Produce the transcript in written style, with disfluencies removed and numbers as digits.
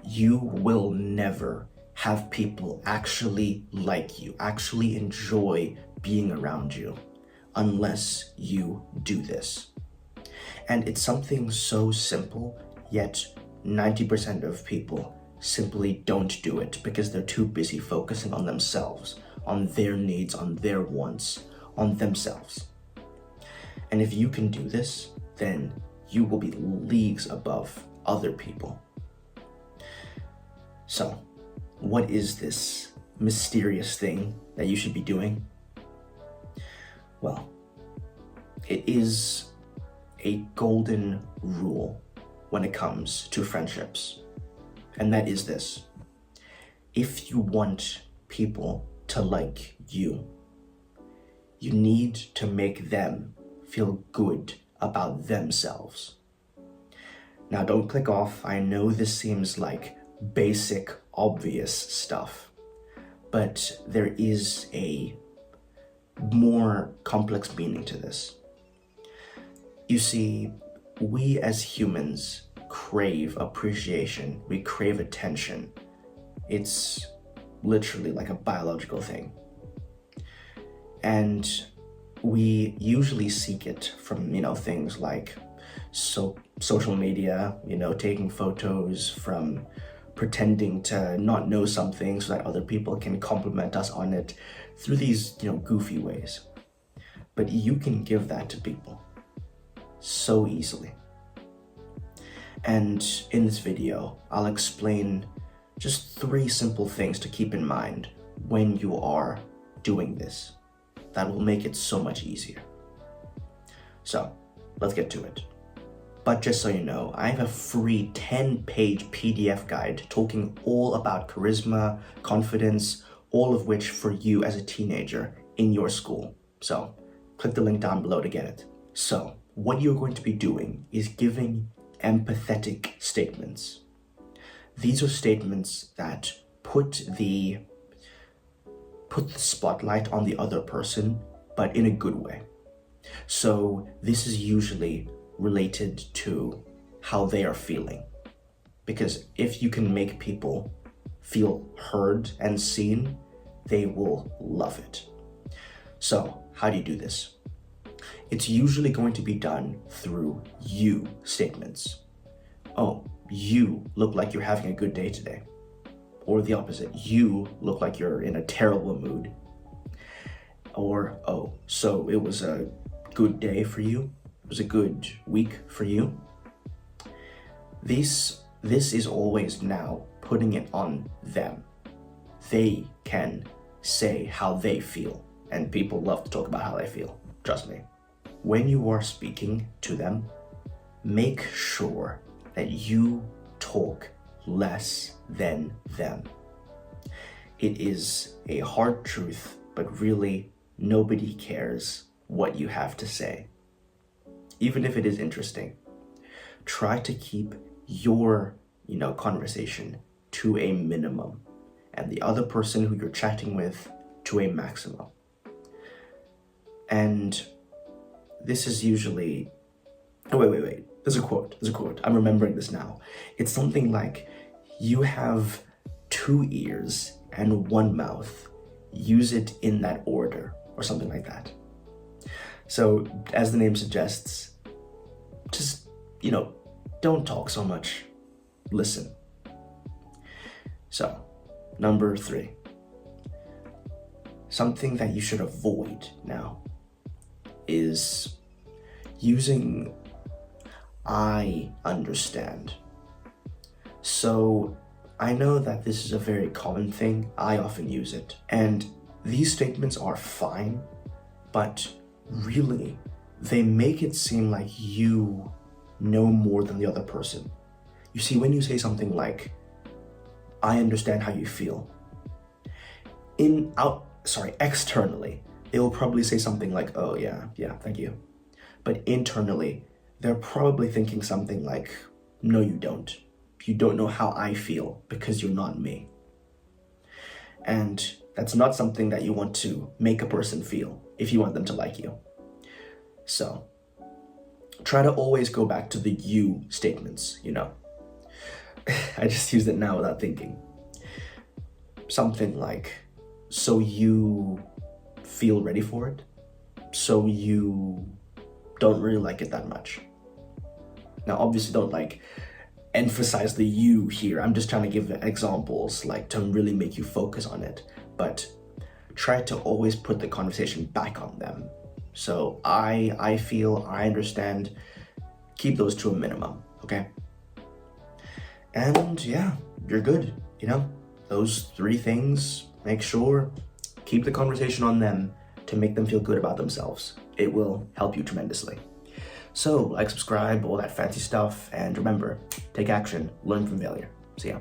you will never have people actually like you, actually enjoy being around you, unless you do this. And it's something so simple, yet 90% of people simply don't do it because they're too busy focusing on themselves, on their needs, on their wants, on themselves. And if you can do this, then you will be leagues above other people. So, what is this mysterious thing that you should be doing? Well, it is a golden rule when it comes to friendships. And that is this: if you want people to like you, you need to make them feel good about themselves. Now, don't click off. I know this seems like basic, obvious stuff, but there is a more complex meaning to this. You see, we as humans crave appreciation, we crave attention. It's literally like a biological thing. And we usually seek it from, things like social media, taking photos, from pretending to not know something so that other people can compliment us on it through these, goofy ways. But you can give that to people so easily. And in this video, I'll explain just 3 simple things to keep in mind when you are doing this that will make it so much easier. So, let's get to it. But just so you know, I have a free 10-page PDF guide talking all about charisma, confidence, all of which for you as a teenager in your school. So, click the link down below to get it. So, what you're going to be doing is giving empathetic statements. These are statements that put the spotlight on the other person, but in a good way. So this is usually related to how they are feeling. Because if you can make people feel heard and seen, they will love it. So how do you do this? It's usually going to be done through you statements. Oh, you look like you're having a good day today. Or the opposite, you look like you're in a terrible mood. Or, oh, so it was a good day for you? It was a good week for you? This is always now putting it on them. They can say how they feel, and people love to talk about how they feel, trust me. When you are speaking to them, make sure that you talk less than them. It is a hard truth, but really nobody cares what you have to say. Even if it is interesting, try to keep your, conversation to a minimum, and the other person who you're chatting with to a maximum. And this is usually, wait. There's a quote. I'm remembering this now. It's something like, you have 2 ears and 1 mouth. Use it in that order, or something like that. So, as the name suggests, just, don't talk so much. Listen. So, number 3. Something that you should avoid now is using I understand. So I know that this is a very common thing. I often use it. And these statements are fine, but really, they make it seem like you know more than the other person. You see, when you say something like, I understand how you feel, externally, they will probably say something like, oh yeah, thank you. But internally, they're probably thinking something like, no, you don't. You don't know how I feel because you're not me. And that's not something that you want to make a person feel if you want them to like you. So try to always go back to the you statements, I just used it now without thinking. Something like, so you feel ready for it? So you don't really like it that much? Now, obviously don't like emphasize the you here. I'm just trying to give examples like to really make you focus on it, but try to always put the conversation back on them. So I feel, I understand, keep those to a minimum, okay? And yeah, you're good, you know? Those 3 things, make sure, keep the conversation on them to make them feel good about themselves. It will help you tremendously. So like, subscribe, all that fancy stuff, and remember, take action, learn from failure. See ya.